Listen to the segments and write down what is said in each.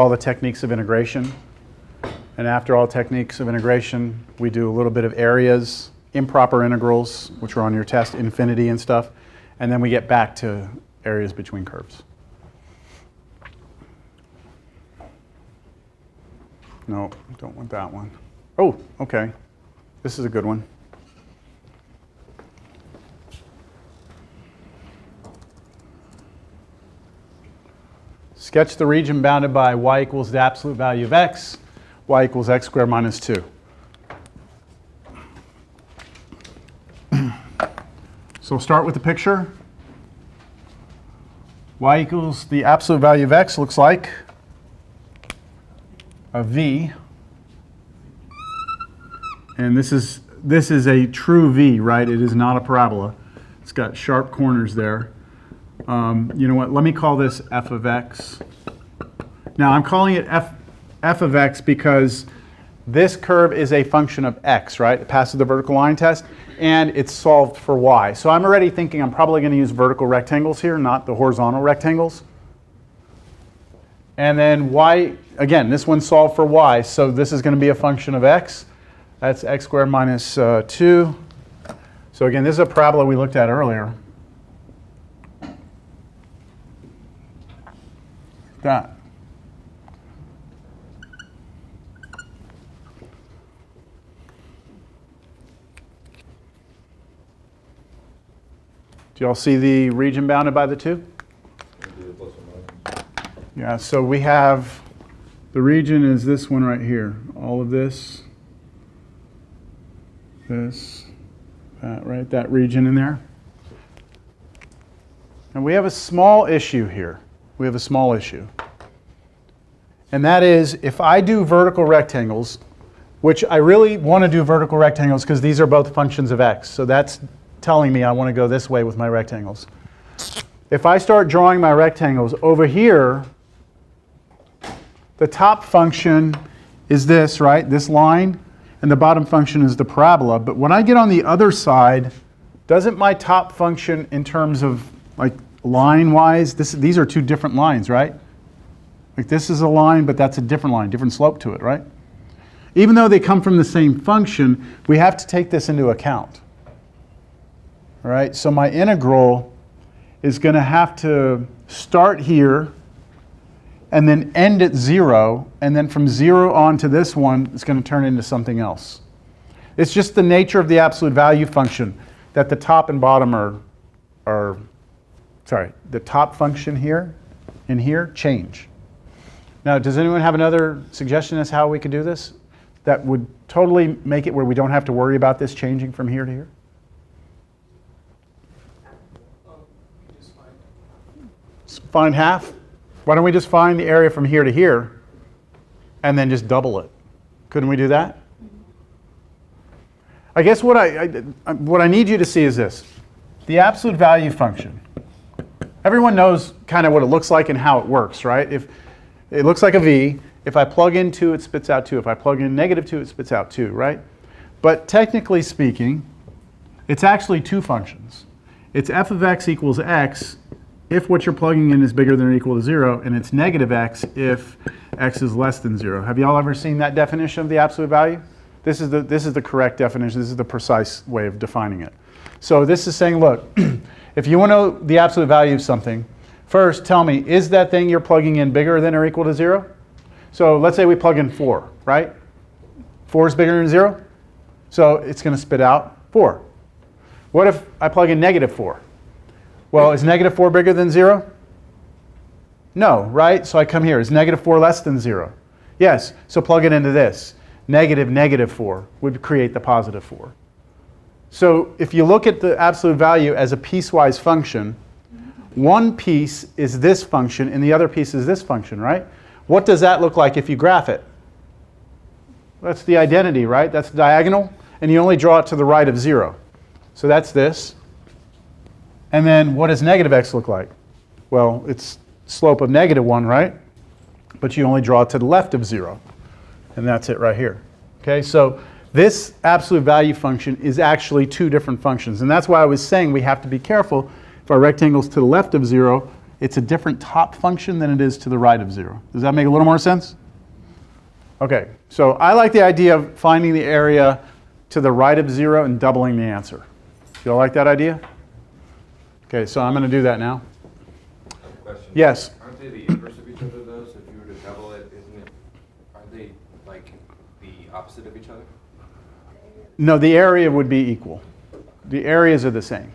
all the techniques of integration. And after all techniques of integration, we do a little bit of areas, improper integrals, which are on your test, infinity and stuff. And then we get back to areas between curves. No, don't want that one. Oh, okay. This is a good one. Sketch the region bounded by y equals the absolute value of x, y equals x squared minus 2. So we'll start with the picture. Y equals the absolute value of x looks like a v. And this is a true v, right? It is not a parabola. It's got sharp corners there. You know what? Let me call this f of x. Now I'm calling it f of x because this curve is a function of x, right? It passes the vertical line test, and it's solved for y. So I'm already thinking I'm probably going to use vertical rectangles here, not the horizontal rectangles. And then y, again, this one's solved for y, so this is going to be a function of x. That's x squared minus 2. So again, this is a parabola we looked at earlier. That. Do y'all see the region bounded by the 2? Yeah, so we have, the region is this one right here. All of this, that, right? That region in there. And we have a small issue here. We have a small issue. And that is, if I do vertical rectangles, which I really want to do vertical rectangles because these are both functions of x. So that's telling me I want to go this way with my rectangles. If I start drawing my rectangles over here, the top function is this, right? This line, and the bottom function is the parabola. But when I get on the other side, doesn't my top function in terms of like line-wise, these are two different lines, right? Like this is a line, but that's a different line, different slope to it, right? Even though they come from the same function, we have to take this into account. All right, so my integral is going to have to start here and then end at 0, and then from 0 on to this one, it's going to turn into something else. It's just the nature of the absolute value function that the top and bottom are the top function here and here change. Now, does anyone have another suggestion as how we could do this that would totally make it where we don't have to worry about this changing from here to here? Find half? Why don't we just find the area from here to here and then just double it? Couldn't we do that? I guess what I need you to see is this. The absolute value function. Everyone knows kind of what it looks like and how it works, right? If it looks like a v, if I plug in 2, it spits out 2. If I plug in negative 2, it spits out 2, right? But technically speaking, it's actually two functions. It's f of x equals x if what you're plugging in is bigger than or equal to 0, and it's negative x if x is less than 0. Have y'all ever seen that definition of the absolute value? This is the correct definition. This is the precise way of defining it. So this is saying, look, if you want to know the absolute value of something, first tell me, is that thing you're plugging in bigger than or equal to 0? So let's say we plug in 4, right? 4 is bigger than 0? So it's going to spit out 4. What if I plug in negative 4? Well, is negative 4 bigger than 0? No, right? So I come here. Is negative 4 less than 0? Yes. So plug it into this. Negative 4 would create the positive 4. So if you look at the absolute value as a piecewise function, one piece is this function and the other piece is this function, right? What does that look like if you graph it? That's the identity, right? That's diagonal, and you only draw it to the right of 0. So that's this. And then what does negative x look like? Well, it's slope of negative 1, right? But you only draw it to the left of 0. And that's it right here. Okay, so this absolute value function is actually two different functions. And that's why I was saying we have to be careful if our rectangle's to the left of 0 it's a different top function than it is to the right of 0. Does that make a little more sense? Okay, so I like the idea of finding the area to the right of 0 and doubling the answer. You all like that idea? Okay, so I'm going to do that now. Question. Yes? Aren't they the inverse of each other though? So if you were to double it, aren't they like the opposite of each other? No, the area would be equal. The areas are the same.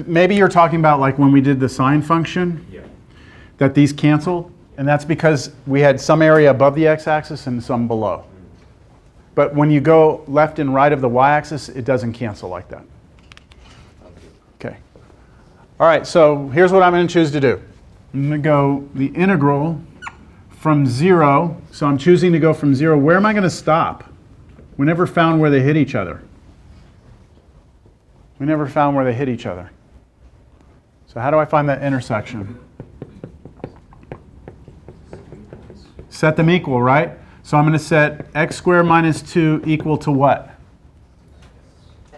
Maybe you're talking about like when we did the sine function, Yeah. that these cancel, and that's because we had some area above the x-axis and some below. But when you go left and right of the y-axis, it doesn't cancel like that. Okay. All right, so here's what I'm going to choose to do. I'm going to go the integral from 0. So I'm choosing to go from 0. Where am I going to stop? We never found where they hit each other. We never found where they hit each other. So how do I find that intersection? Set them equal, right? So I'm going to set x squared minus 2 equal to what?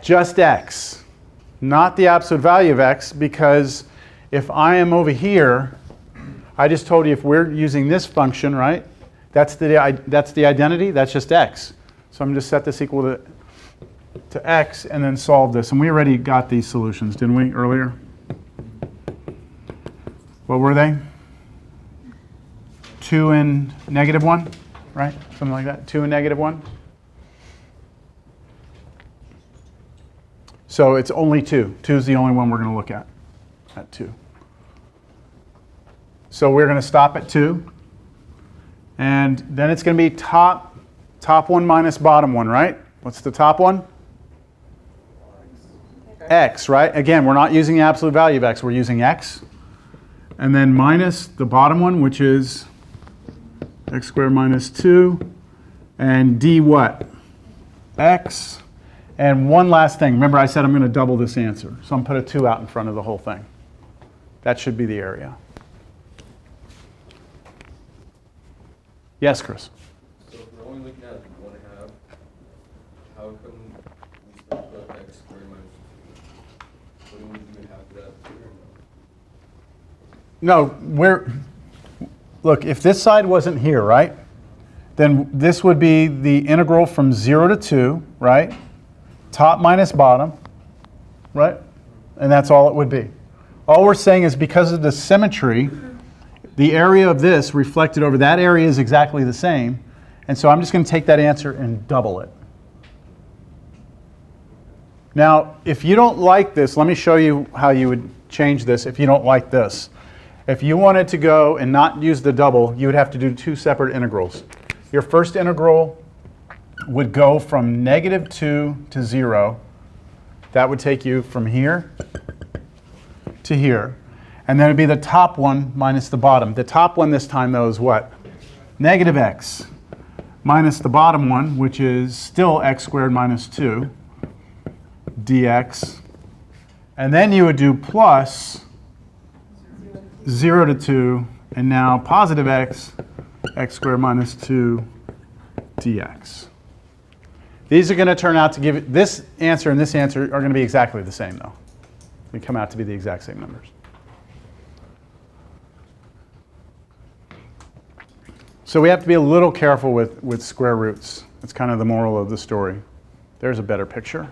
Just x. Not the absolute value of x, because if I am over here, I just told you if we're using this function, right? That's the identity, that's just x. So I'm going to set this equal to x and then solve this. And we already got these solutions, didn't we, earlier? What were they? 2 and negative 1, right? Something like that, 2 and negative 1. So it's only 2. 2 is the only one we're going to look at 2. So we're going to stop at 2. And then it's going to be top 1 minus bottom 1, right? What's the top one? X, right? Again, we're not using the absolute value of x. We're using x. And then minus the bottom one, which is x squared minus 2. And d what? X. And one last thing. Remember I said I'm going to double this answer. So I'm going to put a 2 out in front of the whole thing. That should be the area. Yes, Chris? So if we're only looking at 1/2, how come we still put x squared minus 2? Wouldn't we do half of that here or No, look, if this side wasn't here, right, then this would be the integral from 0 to 2, right? Top minus bottom, right? And that's all it would be. All we're saying is because of the symmetry, the area of this reflected over that area is exactly the same. And so I'm just going to take that answer and double it. Now, if you don't like this, let me show you how you would change this if you don't like this. If you wanted to go and not use the double, you would have to do 2 separate integrals. Your first integral would go from negative 2 to 0. That would take you from here to here. And then it would be the top one minus the bottom. The top one this time, though, is what? Negative x minus the bottom one, which is still x squared minus 2 dx. And then you would do plus 0 to 2, and now positive x squared minus 2 dx. These are going to turn out to give, this answer and this answer are going to be exactly the same, though. They come out to be the exact same numbers. So we have to be a little careful with square roots. That's kind of the moral of the story. There's a better picture.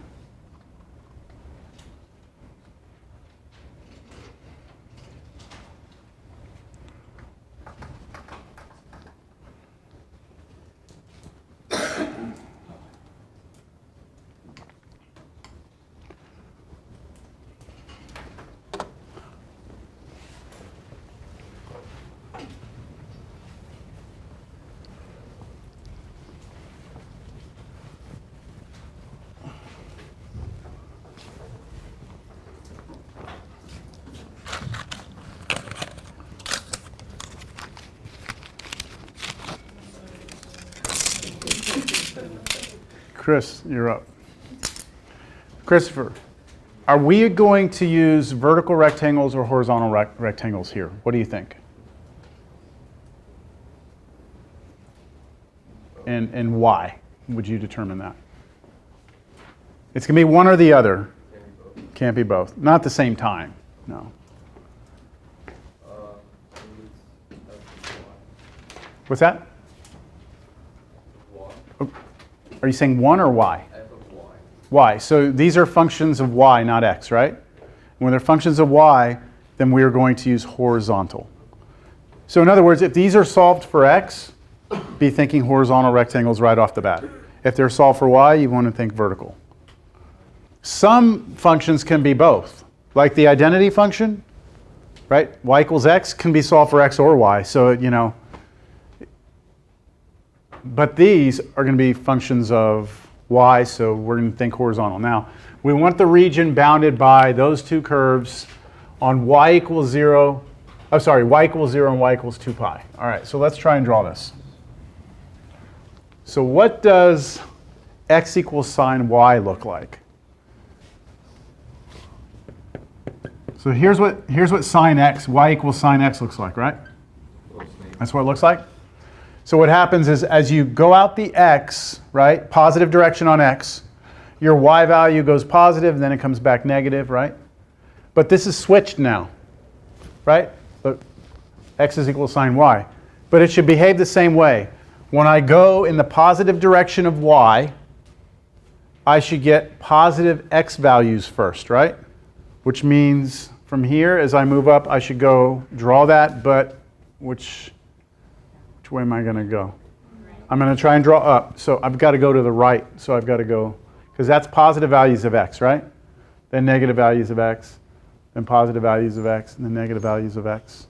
Chris, you're up. Christopher, are we going to use vertical rectangles or horizontal rectangles here? What do you think? And why would you determine that? It's going to be one or the other. Can't be both. Not at the same time, no. What's that? Y. Are you saying 1 or y? F of y. Y. So these are functions of y, not x, right? When they're functions of y, then we are going to use horizontal. So in other words, if these are solved for x, be thinking horizontal rectangles right off the bat. If they're solved for y, you want to think vertical. Some functions can be both. Like the identity function, right? Y equals x can be solved for x or y. So, you know, but these are going to be functions of y, so we're going to think horizontal. Now, we want the region bounded by those two curves on y equals 0. Oh, sorry, y equals 0 and y equals 2 pi. All right, so let's try and draw this. So what does x equals sine y look like? So here's what sine x, y equals sine x looks like, right? That's what it looks like. So what happens is as you go out the x, right, positive direction on x, your y value goes positive, and then it comes back negative, right? But this is switched now, right? But x is equal to sine y. But it should behave the same way. When I go in the positive direction of y, I should get positive x values first, right? Which means from here, as I move up, I should go draw that, but which way am I going to go? I'm going to try and draw up. So I've got to go to the right. So I've got to go, because that's positive values of x, right? Then negative values of x, then positive values of x, and then negative values of x.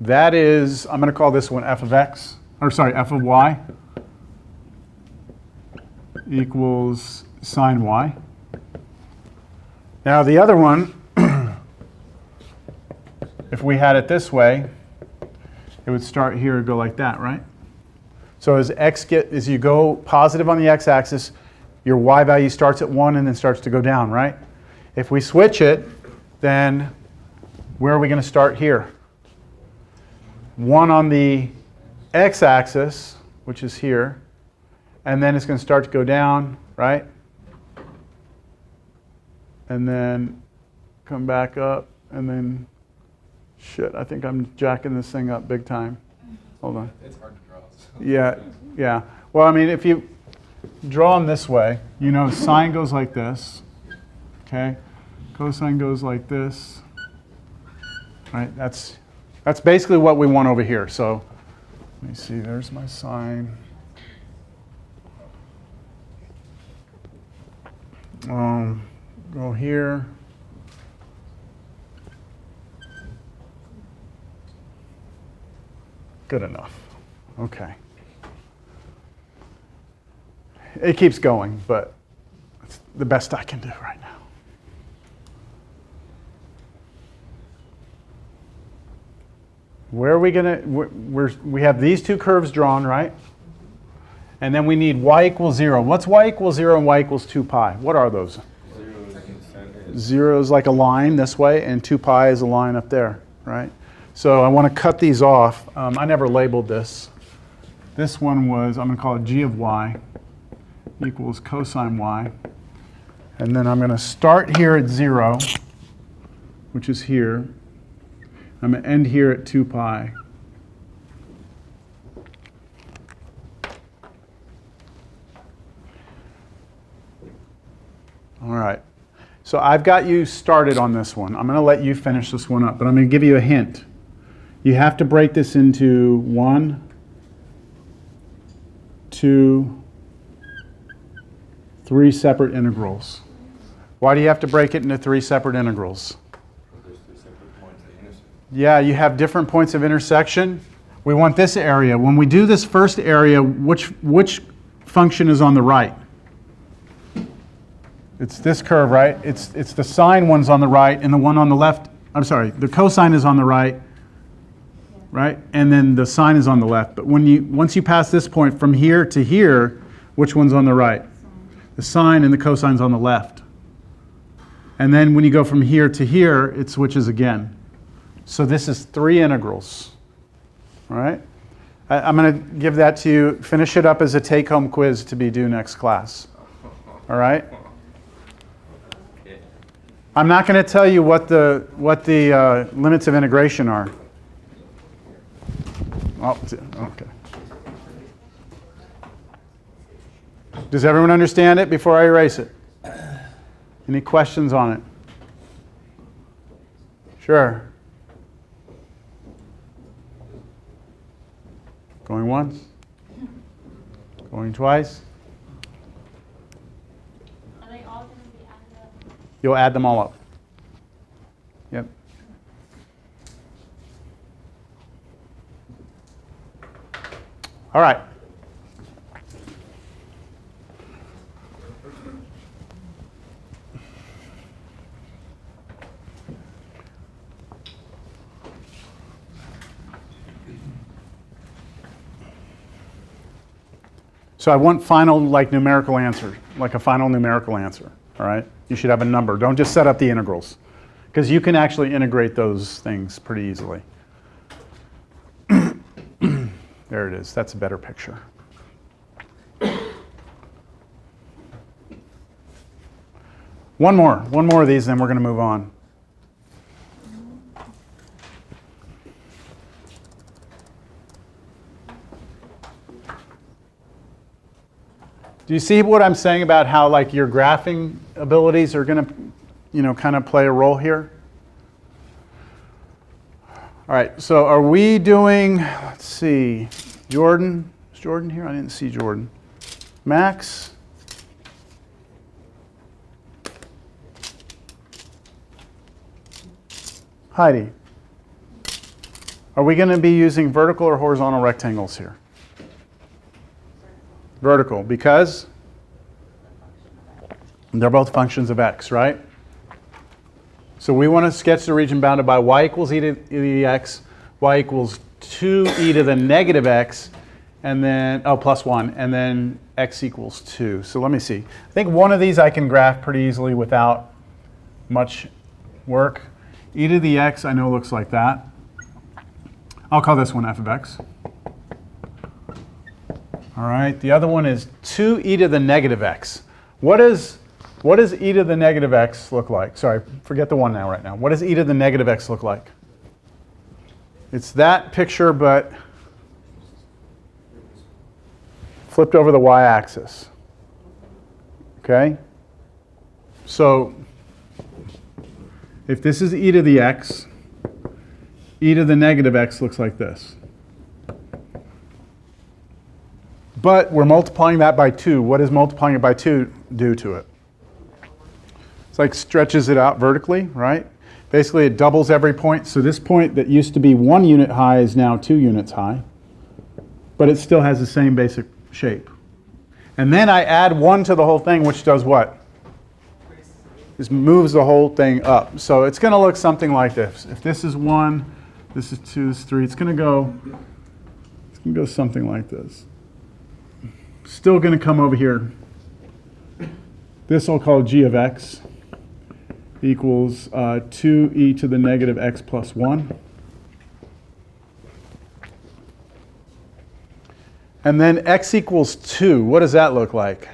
That is, I'm going to call this one f of x, or sorry, f of y equals sine y. Now the other one, if we had it this way, it would start here and go like that, right? So as you go positive on the x-axis, your y value starts at 1 and then starts to go down, right? If we switch it, then where are we going to start here? 1 on the x-axis, which is here, and then it's going to start to go down, right? And then come back up, and then, shit, I think I'm jacking this thing up big time. Hold on. It's hard to draw. So. Yeah. Well, I mean, if you draw them this way, you know, sine goes like this, okay? Cosine goes like this, right? That's basically what we want over here. So let me see, there's my sine. Go here. Good enough. Okay. It keeps going, but it's the best I can do right now. Where are we going to, we have these two curves drawn, right? And then we need y equals 0. What's y equals 0 and y equals 2 pi? What are those? 0 is like a line this way, and 2 pi is a line up there, right? So I want to cut these off. I never labeled this. This one was, I'm going to call it g of y equals cosine y. And then I'm going to start here at 0, which is here. I'm going to end here at 2 pi. All right. So I've got you started on this one. I'm going to let you finish this one up, but I'm going to give you a hint. You have to break this into 1, 2, 3 separate integrals. Why do you have to break it into 3 separate integrals? There's 3 separate points they intersect. Yeah, you have different points of intersection. We want this area. When we do this first area, which function is on the right? It's this curve, right? It's the sine one's on the right, and the one on the left, I'm sorry, the cosine is on the right, right? And then the sine is on the left. But once you pass this point from here to here, which one's on the right? The sine and the cosine's on the left. And then when you go from here to here, it switches again. So this is 3 integrals, all right? I'm going to give that to you. Finish it up as a take-home quiz to be due next class, all right? I'm not going to tell you what the limits of integration are. Oh, okay. Does everyone understand it before I erase it? Any questions on it? Sure. Going once? Going twice? Are they all going to be added up? You'll add them all up. Yep. All right. So I want final, like, numerical answer, like a final numerical answer, all right? You should have a number. Don't just set up the integrals, because you can actually integrate those things pretty easily. There it is. That's a better picture. One more of these, then we're going to move on. Do you see what I'm saying about how, like, your graphing abilities are going to, you know, kind of play a role here? All right, so are we doing, let's see, Jordan? Is Jordan here? I didn't see Jordan. Max? Heidi? Are we going to be using vertical or horizontal rectangles here? Vertical, because they're both functions of x, right? So we want to sketch the region bounded by y equals e to the x, y equals 2e to the negative x, and then, oh, plus 1, and then x equals 2. So let me see. I think one of these I can graph pretty easily without much work. E to the x I know looks like that. I'll call this one f of x. All right, the other one is 2e to the negative x. What does e to the negative x look like? Sorry, forget the one now right now. What does e to the negative x look like? It's that picture, but flipped over the y-axis. Okay? So if this is e to the x, e to the negative x looks like this. But we're multiplying that by 2. What does multiplying it by 2 do to it? It's like stretches it out vertically, right? Basically, it doubles every point. So this point that used to be 1 unit high is now 2 units high. But it still has the same basic shape. And then I add 1 to the whole thing, which does what? Just moves the whole thing up. So it's going to look something like this. If this is 1, this is 2, this is 3, it's going to go something like this. Still going to come over here. This I'll call g of x equals 2e to the negative x plus 1. And then x equals 2. What does that look like?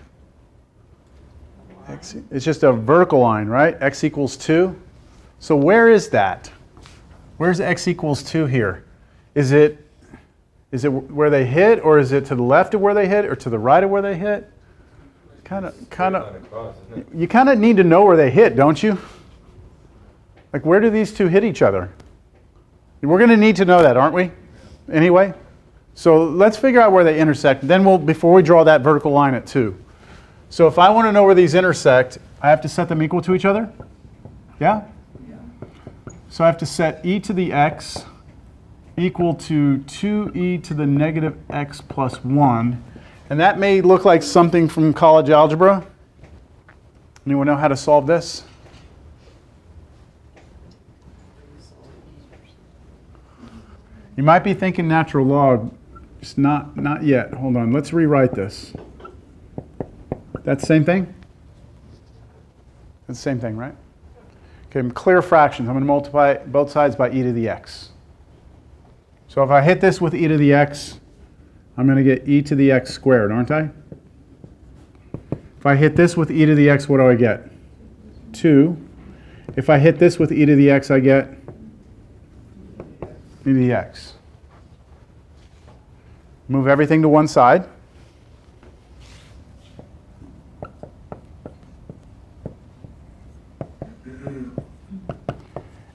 It's just a vertical line, right? X equals 2. So where is that? Where's x equals 2 here? Is it where they hit, or is it to the left of where they hit, or to the right of where they hit? You kind of need to know where they hit, don't you? Like, where do these two hit each other? We're going to need to know that, aren't we? Anyway, so let's figure out where they intersect. Then before we draw that vertical line at 2. So if I want to know where these intersect, I have to set them equal to each other? Yeah? So I have to set e to the x equal to 2e to the negative x plus 1. And that may look like something from college algebra. Anyone know how to solve this? You might be thinking natural log. It's not yet. Hold on. Let's rewrite this. That's the same thing? That's the same thing, right? Okay, clear fractions. I'm going to multiply both sides by e to the x. So if I hit this with e to the x, I'm going to get e to the x squared, aren't I? If I hit this with e to the x, what do I get? 2. If I hit this with e to the x, I get e to the x. Move everything to one side.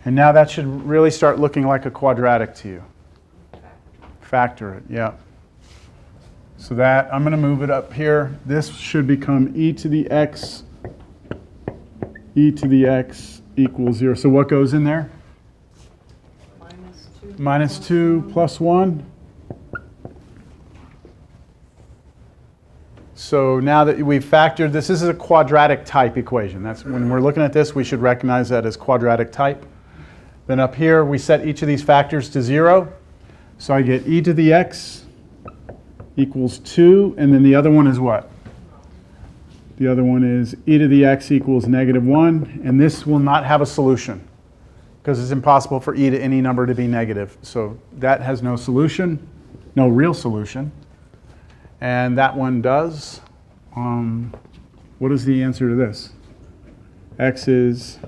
And now that should really start looking like a quadratic to you. Factor it, yeah. So that, I'm going to move it up here. This should become e to the x equals 0. So what goes in there? Minus 2 plus 1. So now that we've factored this is a quadratic type equation. That's when we're looking at this, we should recognize that as quadratic type. Then up here, we set each of these factors to 0. So I get e to the x equals 2, and then the other one is what? The other one is e to the x equals negative 1, and this will not have a solution because it's impossible for e to any number to be negative. So that has no solution, no real solution. And that one does. What is the answer to this? X is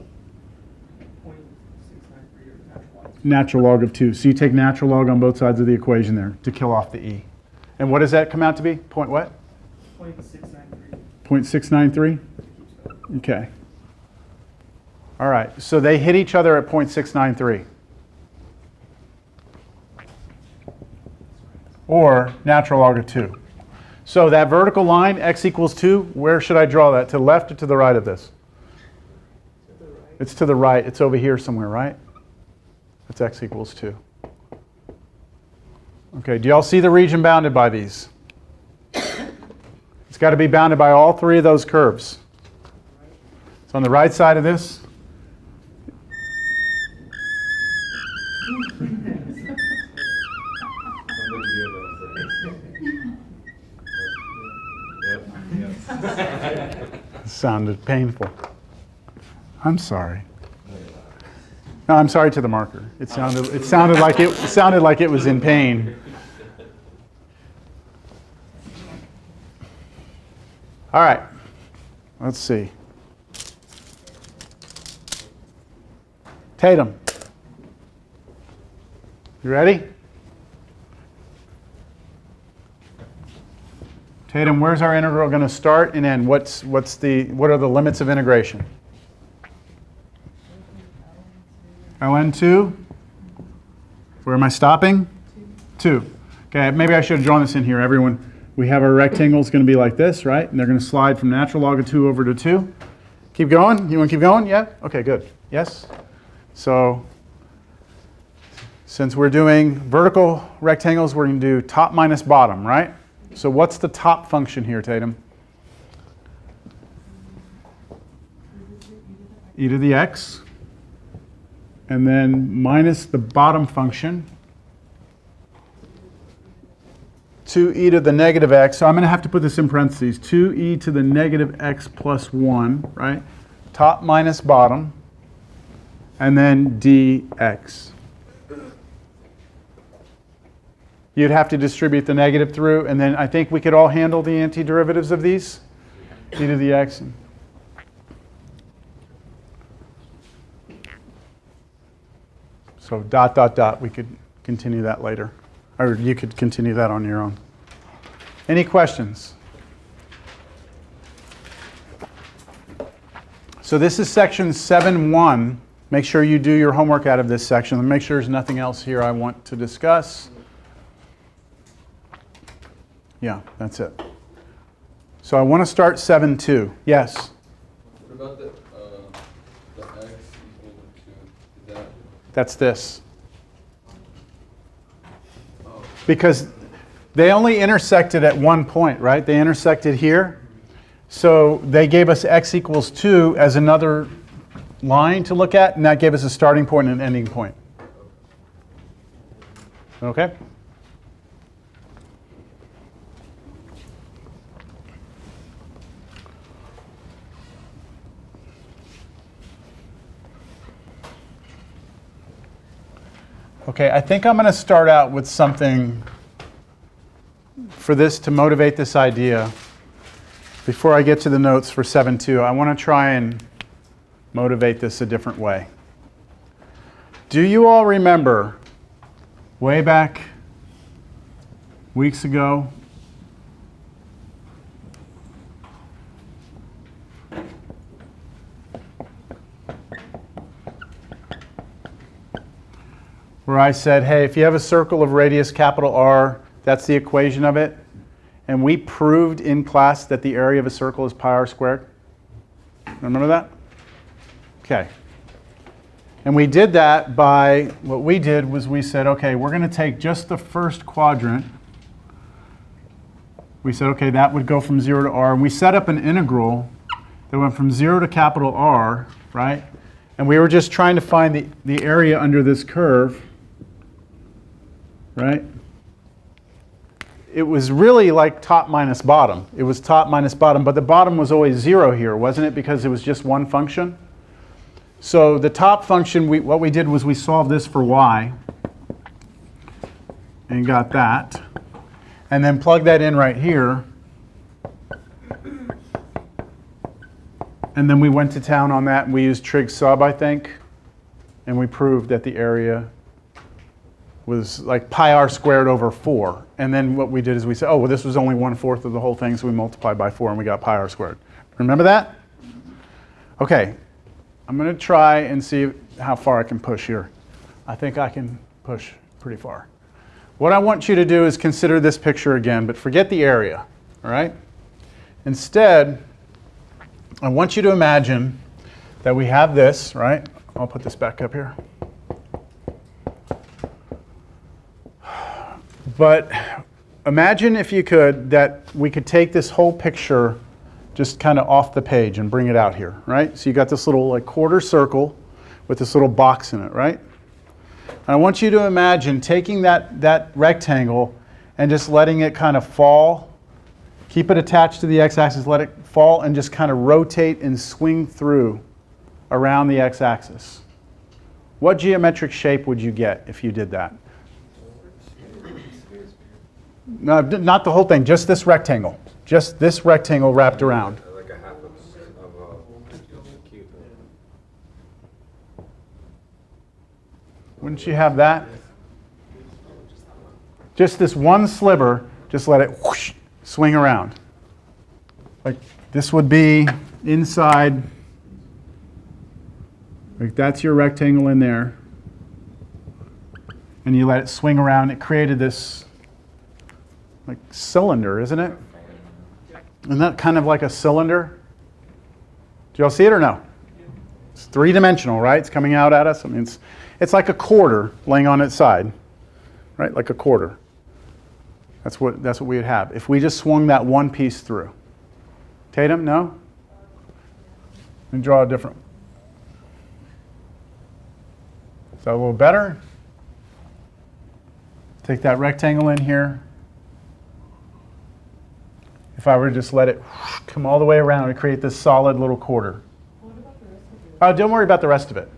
natural log of 2. So you take natural log on both sides of the equation there to kill off the e. And what does that come out to be? Point what? 0.693. 0.693? Okay. All right. So they hit each other at 0.693. Or natural log of 2. So that vertical line, x equals 2, where should I draw that? To the left or to the right of this? To the right. It's to the right. It's over here somewhere, right? That's x equals 2. Okay, do y'all see the region bounded by these? It's got to be bounded by all three of those curves. So on the right side of this, it sounded painful. I'm sorry. No, I'm sorry to the marker. It sounded like it was in pain. All right. Let's see. Tatum. You ready? Tatum, where's our integral going to start and end? What are the limits of integration? ln2. Where am I stopping? 2. Okay, maybe I should have drawn this in here. Everyone, we have our rectangles going to be like this, right? And they're going to slide from natural log of 2 over to 2. Keep going? You want to keep going? Yeah? Okay, good. Yes? So, since we're doing vertical rectangles, we're going to do top minus bottom, right? So what's the top function here, Tatum? E to the x. And then minus the bottom function, 2e to the negative x. So I'm going to have to put this in parentheses. 2e to the negative x plus 1, right? Top minus bottom. And then dx. You'd have to distribute the negative through, and then I think we could all handle the antiderivatives of these. E to the x. So dot, dot, dot, we could continue that later. Or you could continue that on your own. Any questions? So this is section 7.1. Make sure you do your homework out of this section. Make sure there's nothing else here I want to discuss. Yeah, that's it. So I want to start 7.2. Yes? What about the x equal to 2? Is that? That's this. Because they only intersected at one point, right? They intersected here. So they gave us x equals 2 as another line to look at, and that gave us a starting point and an ending point. Okay? Okay, I think I'm going to start out with something for this to motivate this idea. Before I get to the notes for 7.2, I want to try and motivate this a different way. Do you all remember way back weeks ago where I said, hey, if you have a circle of radius capital R, that's the equation of it, and we proved in class that the area of a circle is pi r squared? Remember that? Okay. And we did that by, what we did was we said, okay, we're going to take just the first quadrant. We said, okay, that would go from 0 to r. And we set up an integral that went from 0 to capital R, right? And we were just trying to find the area under this curve, right? It was really like top minus bottom. It was top minus bottom, but the bottom was always 0 here, wasn't it? Because it was just one function. So the top function, what we did was we solved this for y and got that. And then plug that in right here. And then we went to town on that, and we used trig sub, I think. And we proved that the area was like pi r squared over 4. And then what we did is we said, oh, well, this was only 1/4 of the whole thing, so we multiplied by 4, and we got pi r squared. Remember that? Okay. I'm going to try and see how far I can push here. I think I can push pretty far. What I want you to do is consider this picture again, but forget the area, all right? Instead, I want you to imagine that we have this, right? I'll put this back up here. But imagine, if you could, that we could take this whole picture just kind of off the page and bring it out here, right? So you got this little like quarter circle with this little box in it, right? And I want you to imagine taking that rectangle and just letting it kind of fall. Keep it attached to the x-axis, let it fall, and just kind of rotate and swing through around the x-axis. What geometric shape would you get if you did that? No, not the whole thing, just this rectangle. Just this rectangle wrapped around. Like a half of a cube. Wouldn't you have that? Just this one sliver, just let it whoosh, swing around. Like this would be inside, like that's your rectangle in there. And you let it swing around. It created this like cylinder, isn't it? Isn't that kind of like a cylinder? Do y'all see it or no? It's three-dimensional, right? It's coming out at us. I mean, it's like a quarter laying on its side, right? Like a quarter. That's what we would have if we just swung that one piece through. Tatum, no? Let me draw a different. Is that a little better? Take that rectangle in here. If I were to just let it come all the way around and create this solid little quarter. What about the rest of it? Oh, don't worry about the rest of it.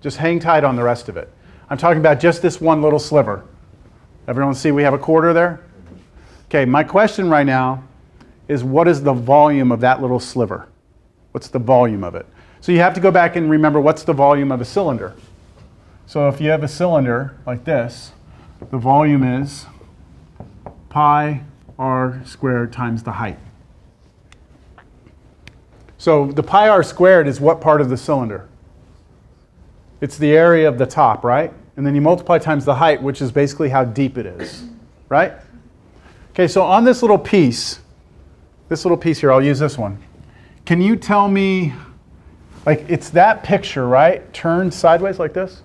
Just hang tight on the rest of it. I'm talking about just this one little sliver. Everyone see we have a quarter there? Okay, my question right now is, what is the volume of that little sliver? What's the volume of it? So you have to go back and remember, what's the volume of a cylinder? So if you have a cylinder like this, the volume is pi r squared times the height. So the pi r squared is what part of the cylinder? It's the area of the top, right? And then you multiply times the height, which is basically how deep it is, right? Okay, so on this little piece here, I'll use this one. Can you tell me, like it's that picture, right? Turned sideways like this.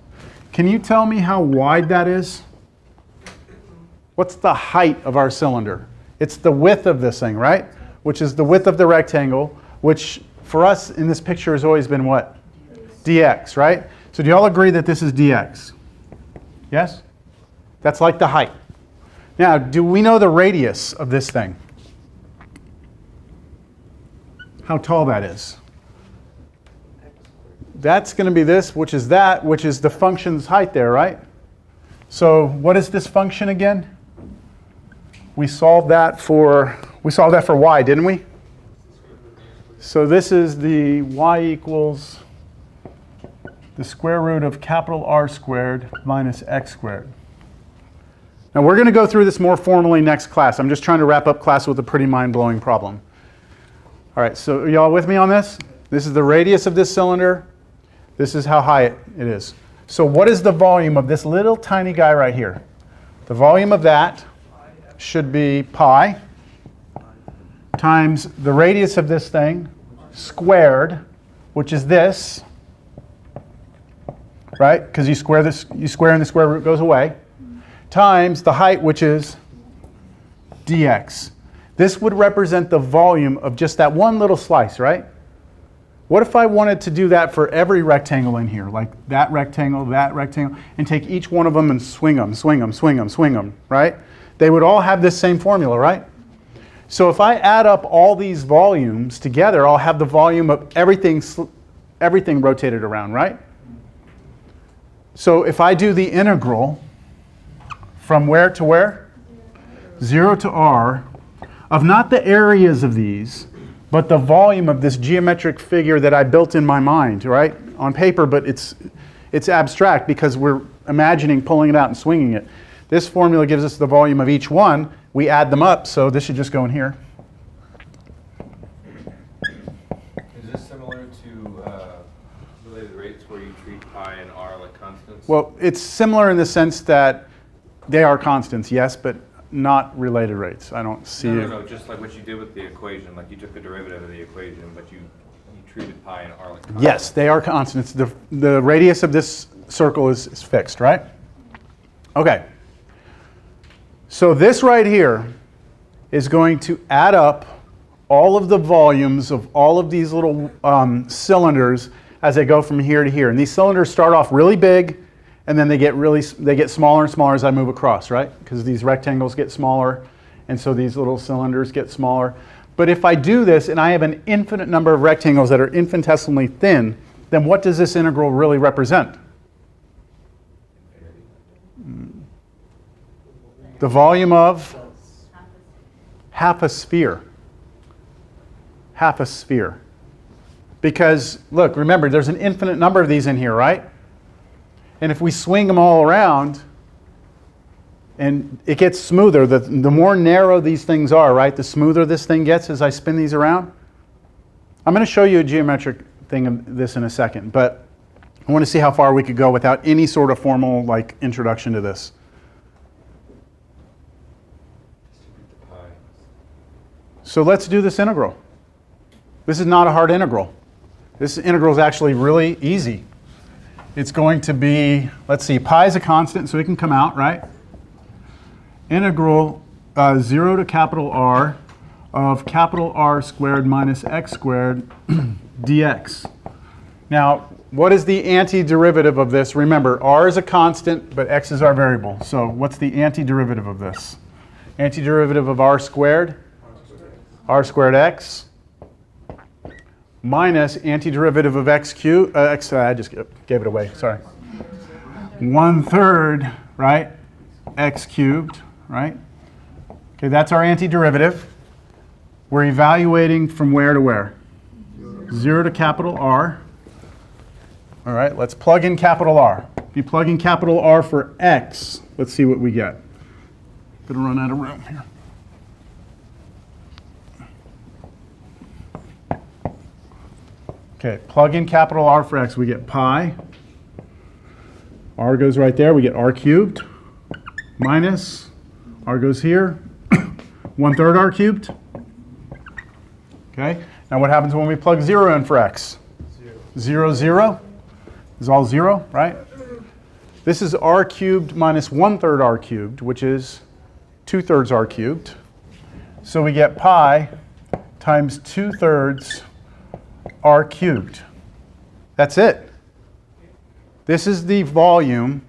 Can you tell me how wide that is? What's the height of our cylinder? It's the width of this thing, right? Which is the width of the rectangle, which for us in this picture has always been what? Dx, right? So do you all agree that this is dx? Yes? That's like the height. Now, do we know the radius of this thing? How tall that is? That's going to be this, which is that, which is the function's height there, right? So what is this function again? We solved that for y, didn't we? So this is the y equals the square root of capital R squared minus x squared. Now we're going to go through this more formally next class. I'm just trying to wrap up class with a pretty mind-blowing problem. All right, so are y'all with me on this? This is the radius of this cylinder. This is how high it is. So what is the volume of this little tiny guy right here? The volume of that should be pi times the radius of this thing squared, which is this, right? Because you square this, you square and the square root goes away, times the height, which is dx. This would represent the volume of just that one little slice, right? What if I wanted to do that for every rectangle in here, like that rectangle, and take each one of them and swing them, swing them, swing them, swing them, right? They would all have this same formula, right? So if I add up all these volumes together, I'll have the volume of everything rotated around, right? So if I do the integral from where to where? 0 to r, of not the areas of these, but the volume of this geometric figure that I built in my mind, right? On paper, but it's abstract because we're imagining pulling it out and swinging it. This formula gives us the volume of each one. We add them up, so this should just go in here. Is this similar to related rates where you treat pi and r like constants? Well, it's similar in the sense that they are constants, yes, but not related rates. I don't see it. No, just like what you did with the equation. Like you took the derivative of the equation, but you treated pi and r like constants. Yes, they are constants. The radius of this circle is fixed, right? Okay. So this right here is going to add up all of the volumes of all of these little cylinders as they go from here to here. And these cylinders start off really big, and then they get smaller and smaller as I move across, right? Because these rectangles get smaller, and so these little cylinders get smaller. But if I do this, and I have an infinite number of rectangles that are infinitesimally thin, then what does this integral really represent? The volume of half a sphere. Half a sphere. Because, look, remember, there's an infinite number of these in here, right? And if we swing them all around, and it gets smoother, the more narrow these things are, right, the smoother this thing gets as I spin these around. I'm going to show you a geometric thing of this in a second, but I want to see how far we could go without any sort of formal like introduction to this. So let's do this integral. This is not a hard integral. This integral is actually really easy. It's going to be, let's see, pi is a constant, so it can come out, right? Integral 0 to capital R of capital R squared minus x squared dx. Now, what is the antiderivative of this? Remember, r is a constant, but x is our variable. So what's the antiderivative of this? Antiderivative of r squared x minus antiderivative of x cubed, I just gave it away, sorry. 1/3, right, x cubed, right? Okay, that's our antiderivative. We're evaluating from where to where? 0 to capital R. All right, let's plug in capital R. If you plug in capital R for x, let's see what we get. Gonna run out of room here. Okay, plug in capital R for x, we get pi. R goes right there, we get r cubed minus, r goes here, 1/3 r cubed. Okay, now what happens when we plug 0 in for x? 0, 0 is all 0, right? This is r cubed minus 1/3 r cubed, which is 2/3 r cubed. So we get pi times 2/3 r cubed. That's it. This is the volume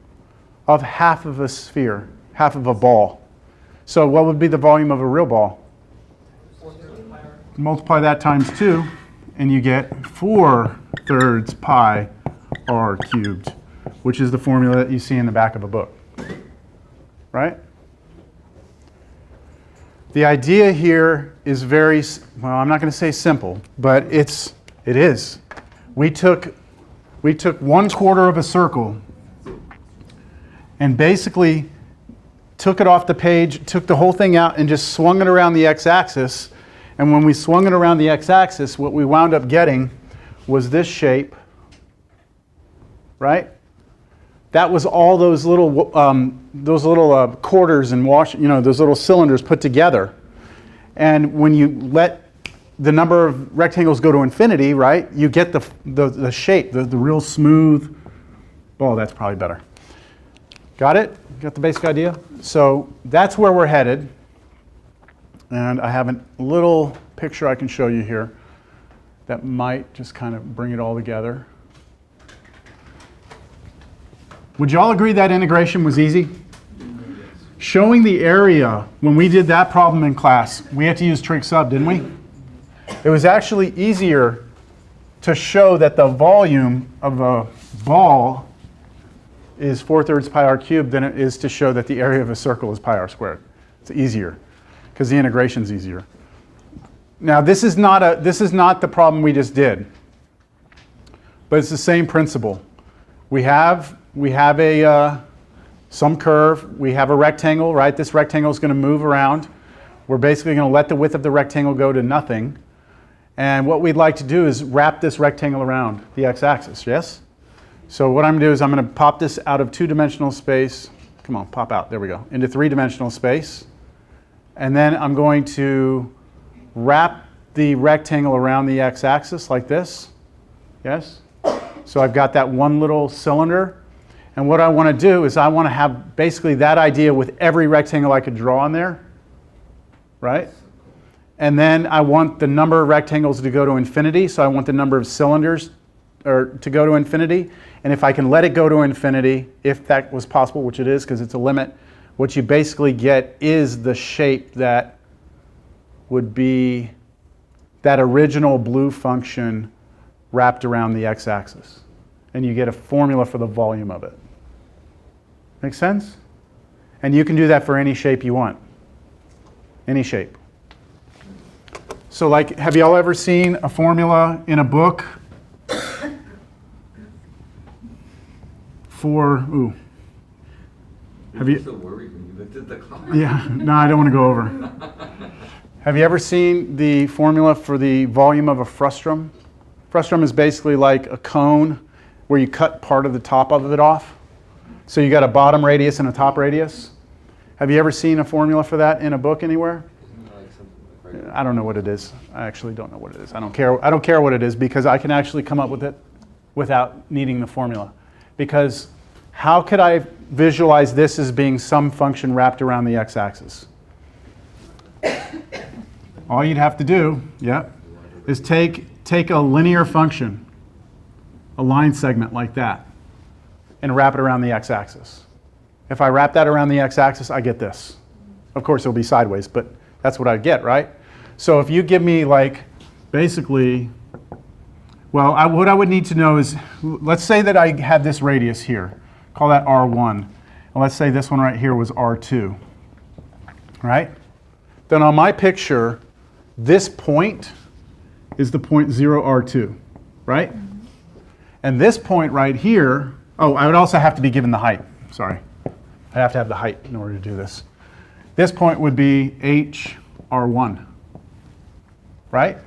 of half of a sphere, half of a ball. So what would be the volume of a real ball? Multiply that times 2, and you get 4/3 pi r cubed, which is the formula that you see in the back of a book. Right? The idea here is well, I'm not going to say simple, but it is. We took we took 1/4 of a circle and basically took it off the page, took the whole thing out and just swung it around the x-axis. And when we swung it around the x-axis, what we wound up getting was this shape, right? That was all those little quarters and those little cylinders put together. And when you let the number of rectangles go to infinity, right, you get the shape, the real smooth. Oh, that's probably better. Got it? Got the basic idea? So that's where we're headed. And I have a little picture I can show you here that might just kind of bring it all together. Would you all agree that integration was easy? Showing the area, when we did that problem in class, we had to use trig sub, didn't we? It was actually easier to show that the volume of a ball is 4/3 pi r cubed than it is to show that the area of a circle is pi r squared. It's easier because the integration is easier. Now this is not the problem we just did, but it's the same principle. We have some curve, we have a rectangle, right? This rectangle is going to move around. We're basically going to let the width of the rectangle go to nothing. And what we'd like to do is wrap this rectangle around the x-axis, yes? So what I'm going to do is I'm going to pop this out of 2-dimensional space. Come on, pop out, there we go, into 3-dimensional space. And then I'm going to wrap the rectangle around the x-axis like this, yes? So I've got that one little cylinder. And what I want to do is I want to have basically that idea with every rectangle I could draw on there, right? And then I want the number of rectangles to go to infinity, so I want the number of cylinders to go to infinity. And if I can let it go to infinity, if that was possible, which it is because it's a limit, what you basically get is the shape that would be that original blue function wrapped around the x-axis. And you get a formula for the volume of it. Make sense? And you can do that for any shape you want. Any shape. So like, have you all ever seen a formula in a book for, have you? So worried when you looked at the clock. Yeah, no, I don't want to go over. Have you ever seen the formula for the volume of a frustum? Frustum is basically like a cone where you cut part of the top of it off. So you got a bottom radius and a top radius. Have you ever seen a formula for that in a book anywhere? Isn't that like something like I don't know what it is. I actually don't know what it is. I don't care what it is because I can actually come up with it without needing the formula. Because how could I visualize this as being some function wrapped around the x-axis? All you'd have to do, is take a linear function, a line segment like that, and wrap it around the x-axis. If I wrap that around the x-axis, I get this. Of course, it'll be sideways, but that's what I get, right? So if you give me like, basically, well, what I would need to know is, let's say that I had this radius here. Call that R1. And let's say this one right here was R2, right? Then on my picture, this point is the point 0R2, right? And this point right here, I would also have to be given the height. Sorry. I have to have the height in order to do this. This point would be HR1, right?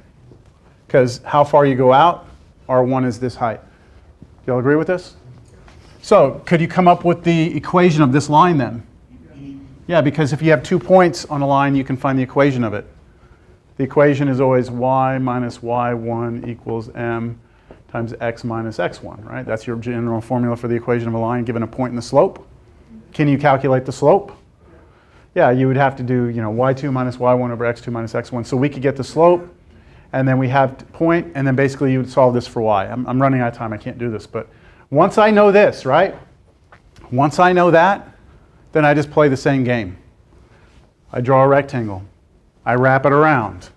Because how far you go out, R1 is this height. Do y'all agree with this? So could you come up with the equation of this line then? Yeah, because if you have 2 points on a line, you can find the equation of it. The equation is always y minus y1 equals m times x minus x1, right? That's your general formula for the equation of a line given a point in the slope. Can you calculate the slope? Yeah, you would have to do, y2 minus y1 over x2 minus x1. So we could get the slope, and then we have point, and then basically you would solve this for y. I'm running out of time, I can't do this, but once I know this, right? Once I know that, then I just play the same game. I draw a rectangle. I wrap it around.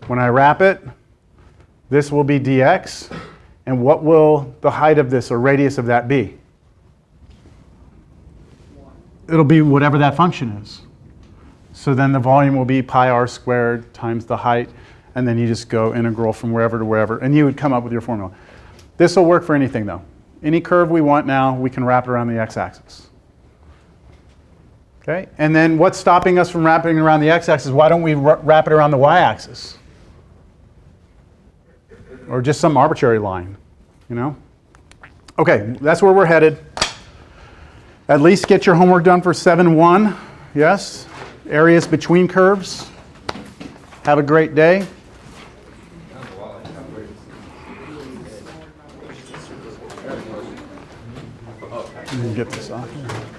When I wrap it, this will be dx, and what will the height of this or radius of that be? It'll be whatever that function is. So then the volume will be pi r squared times the height, and then you just go integral from wherever to wherever, and you would come up with your formula. This will work for anything though. Any curve we want now, we can wrap it around the x-axis. Okay, and then what's stopping us from wrapping around the x-axis? Why don't we wrap it around the y-axis? Or just some arbitrary line, you know? Okay, that's where we're headed. At least get your homework done for 7-1. Yes? Areas between curves. Have a great day. Let me get this off here.